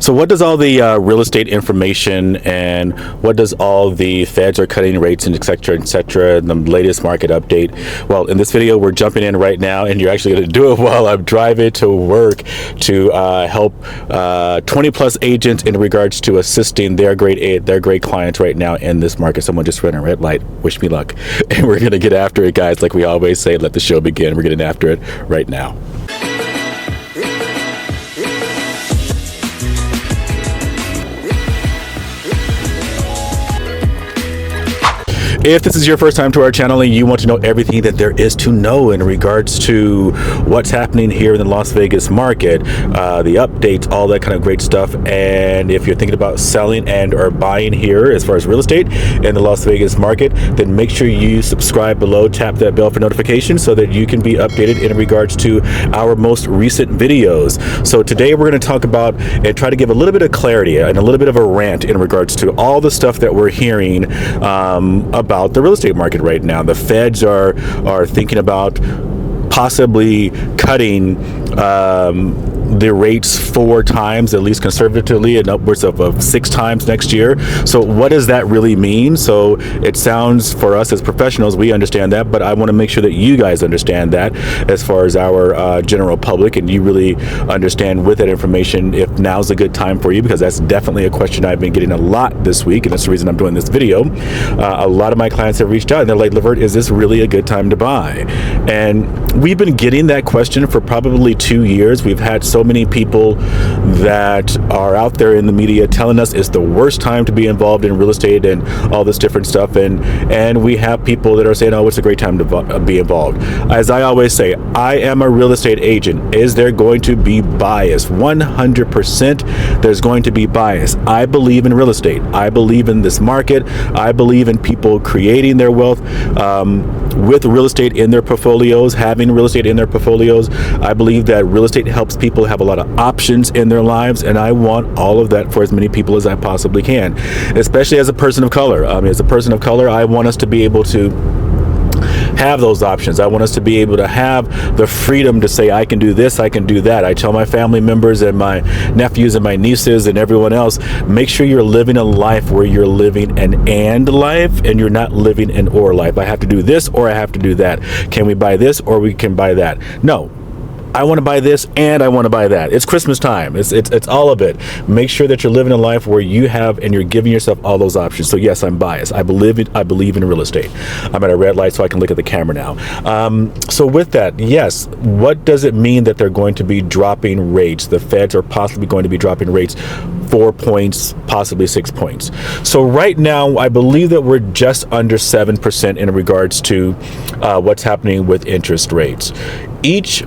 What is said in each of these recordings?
So what does all the real estate information and what does all the feds are cutting rates and et cetera, and the latest market update? Well, in this video, we're jumping in right now, and you're actually going to do it while I'm driving to work to help 20 plus agents in regards to assisting their great clients right now in this market. Someone just ran a red light. Wish me luck. And we're going to get after it, guys. Like we always say, let the show begin. We're getting after it right now. If this is your first time to our channel and you want to know everything that there is to know in regards to what's happening here in the Las Vegas market, the updates, all that kind of great stuff, and if you're thinking about selling and or buying here as far as real estate in the Las Vegas market, then make sure you subscribe below, tap that bell for notifications so that you can be updated in regards to our most recent videos. So today we're going to talk about and try to give a little bit of clarity and a little bit of a rant in regards to all the stuff that we're hearing about the real estate market right now. The feds are thinking about possibly cutting the rates 4 times, at least conservatively, and upwards of 6 times next year. So what does that really mean? So it sounds, for us as professionals, we understand that, but I want to make sure that you guys understand that as far as our general public, and you really understand with that information if now's a good time for you, because that's definitely a question I've been getting a lot this week, and that's the reason I'm doing this video. A lot of my clients have reached out and they're like, Levert, is this really a good time to buy? And we've been getting that question for probably 2 years. We've had so many people that are out there in the media telling us it's the worst time to be involved in real estate and all this different stuff, and we have people that are saying, oh, it's a great time to be involved. As I always say, I am a real estate agent. Is there going to be bias? 100% there's going to be bias. I believe in real estate. I believe in this market. I believe in people creating their wealth with real estate in their portfolios, having real estate in their portfolios. I believe that real estate helps people have a lot of options in their lives, and I want all of that for as many people as I possibly can, especially as a person of color. As a person of color, I want us to be able to have those options. I want us to be able to have the freedom to say, I can do this, I can do that. I tell my family members and my nephews and my nieces and everyone else, make sure you're living a life where you're living an and life and you're not living an or life. I have to do this or I have to do that. Can we buy this or we can buy that? No. I want to buy this and I want to buy that. It's Christmas time. It's all of it. Make sure that you're living a life where you have and you're giving yourself all those options. So yes, I'm biased. I believe in real estate. I'm at a red light so I can look at the camera now. So with that, yes, what does it mean that they're going to be dropping rates? The feds are possibly going to be dropping rates 4 points, possibly 6 points. So right now, I believe that we're just under 7% in regards to what's happening with interest rates. Each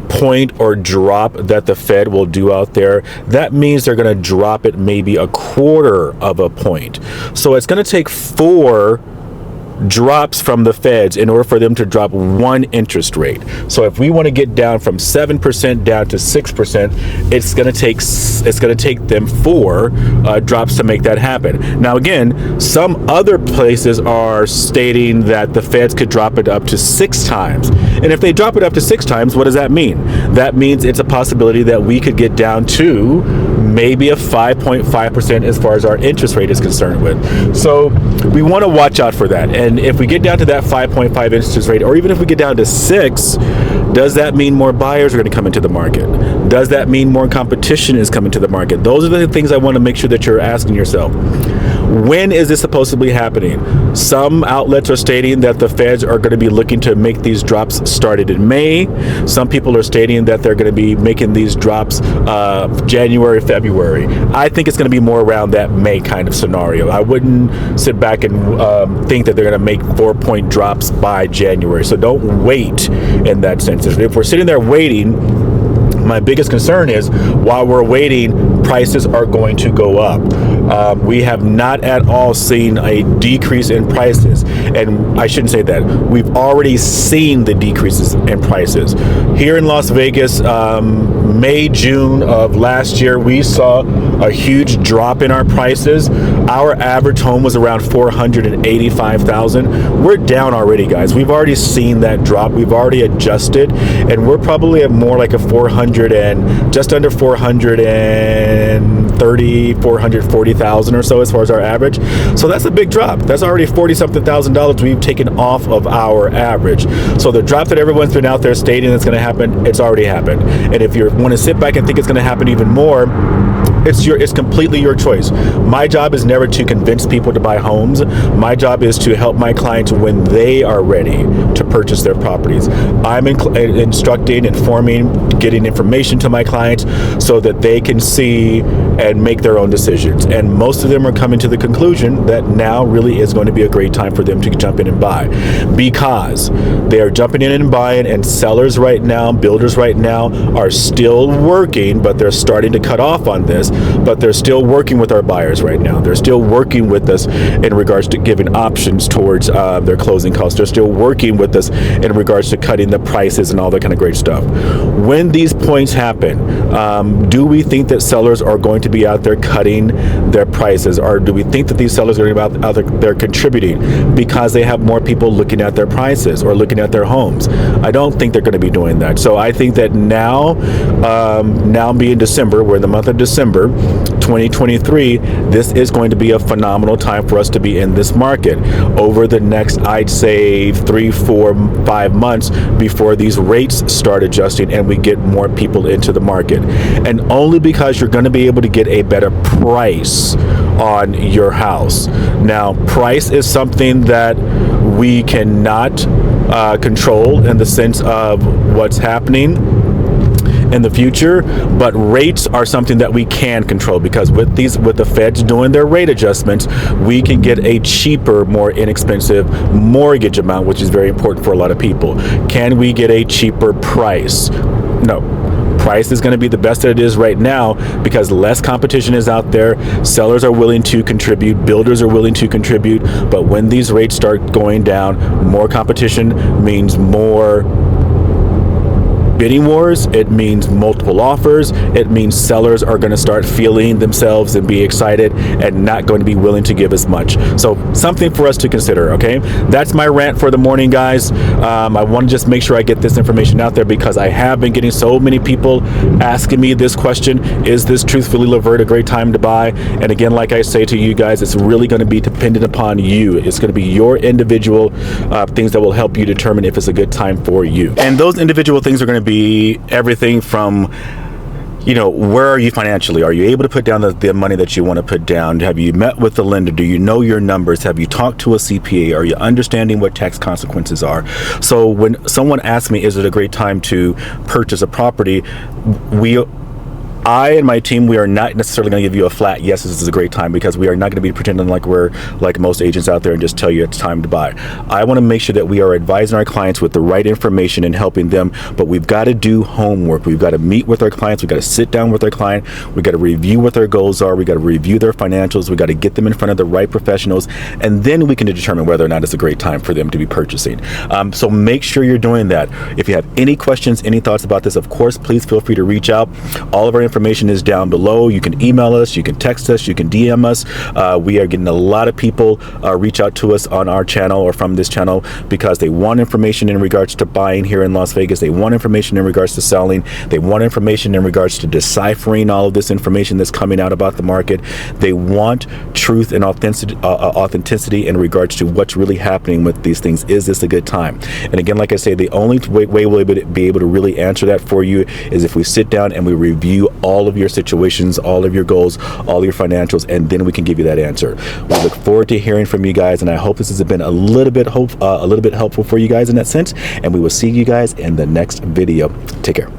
point or drop that the Fed will do out there, that means they're going to drop it maybe 1/4 of a point. So it's going to take 4 drops from the feds in order for them to drop 1 interest rate. So if we want to get down from 7% down to 6%, it's going to take them 4 drops to make that happen. Now again, some other places are stating that the feds could drop it up to 6 times. And if they drop it up to 6 times, what does that mean? That means it's a possibility that we could get down to maybe a 5.5% as far as our interest rate is concerned with. So we want to watch out for that. And if we get down to that 5.5 interest rate, or even if we get down to 6, does that mean more buyers are going to come into the market? Does that mean more competition is coming to the market? Those are the things I want to make sure that you're asking yourself. When is this supposedly happening? Some outlets are stating that the feds are going to be looking to make these drops started in May. Some people are stating that they're going to be making these drops January, February. I think it's going to be more around that May kind of scenario. I wouldn't sit back and think that they're going to make 4-point drops by January. So don't wait in that sense. If we're sitting there waiting, my biggest concern is while we're waiting, prices are going to go up. We have not at all seen a decrease in prices. And I shouldn't say that. We've already seen the decreases in prices. Here in Las Vegas, May, June of last year, we saw a huge drop in our prices. Our average home was around $485,000. We're down already, guys. We've already seen that drop. We've already adjusted, and we're probably at more like a 400 and just under 400 and 440,000 or so as far as our average. So that's a big drop. That's already 40 something thousand dollars we've taken off of our average. So the drop that everyone's been out there stating that's going to happen, it's already happened. And if you want to sit back and think it's going to happen even more, it's completely your choice. My job is never to convince people to buy homes. My job is to help my clients when they are ready to purchase their properties. I'm instructing, informing, getting information to my clients so that they can see and make their own decisions. And most of them are coming to the conclusion that now really is going to be a great time for them to jump in and buy, because they are jumping in and buying, and sellers right now, builders right now are still working, but they're starting to cut off on this. But they're still working with our buyers right now. They're still working with us in regards to giving options towards their closing costs. They're still working with us in regards to cutting the prices and all that kind of great stuff. When these points happen, do we think that sellers are going to be out there cutting their prices, or do we think that these sellers are going to be out there they're contributing because they have more people looking at their prices or looking at their homes? I don't think they're going to be doing that. So I think that now being December, we're in the month of December 2023, this is going to be a phenomenal time for us to be in this market over the next, I'd say, 3, 4, 5 months before these rates start adjusting and we get more people into the market. And only because you're going to be able to get a better price on your house. Now, price is something that we cannot control in the sense of what's happening in the future, but rates are something that we can control, because with the feds doing their rate adjustments, we can get a cheaper, more inexpensive mortgage amount, which is very important for a lot of people. Can we get a cheaper price? No. Price is going to be the best that it is right now because less competition is out there. Sellers are willing to contribute, builders are willing to contribute, but when these rates start going down, more competition means more bidding wars. It means multiple offers. It means sellers are going to start feeling themselves and be excited and not going to be willing to give as much. So something for us to consider. Okay, that's my rant for the morning, guys. I want to just make sure I get this information out there because I have been getting so many people asking me this question: is this truthfully, Levert, a great time to buy? And again, like I say to you guys, it's really going to be dependent upon you. It's going to be your individual things that will help you determine if it's a good time for you. And those individual things are going to be everything from, where are you financially? Are you able to put down the money that you want to put down? Have you met with the lender? Do you know your numbers? Have you talked to a CPA? Are you understanding what tax consequences are? So when someone asks me, is it a great time to purchase a property? I and my team, we are not necessarily going to give you a flat yes, this is a great time, because we are not going to be pretending like we're like most agents out there and just tell you it's time to buy. I want to make sure that we are advising our clients with the right information and helping them, but we've got to do homework. We've got to meet with our clients. We've got to sit down with our client. We've got to review what their goals are. We've got to review their financials. We've got to get them in front of the right professionals, and then we can determine whether or not it's a great time for them to be purchasing. So make sure you're doing that. If you have any questions, any thoughts about this, of course, please feel free to reach out. All of our information is down below. You can email us, you can text us, you can DM us. We are getting a lot of people reach out to us on our channel or from this channel because they want information in regards to buying here in Las Vegas. They want information in regards to selling. They want information in regards to deciphering all of this information that's coming out about the market. They want truth and authenticity in regards to what's really happening with these things. Is this a good time? And again, like I say, the only way we'll be able to really answer that for you is if we sit down and we review all of your situations, all of your goals, all your financials, and then we can give you that answer. We look forward to hearing from you guys, and I hope this has been a little bit helpful for you guys in that sense, and we will see you guys in the next video. Take care.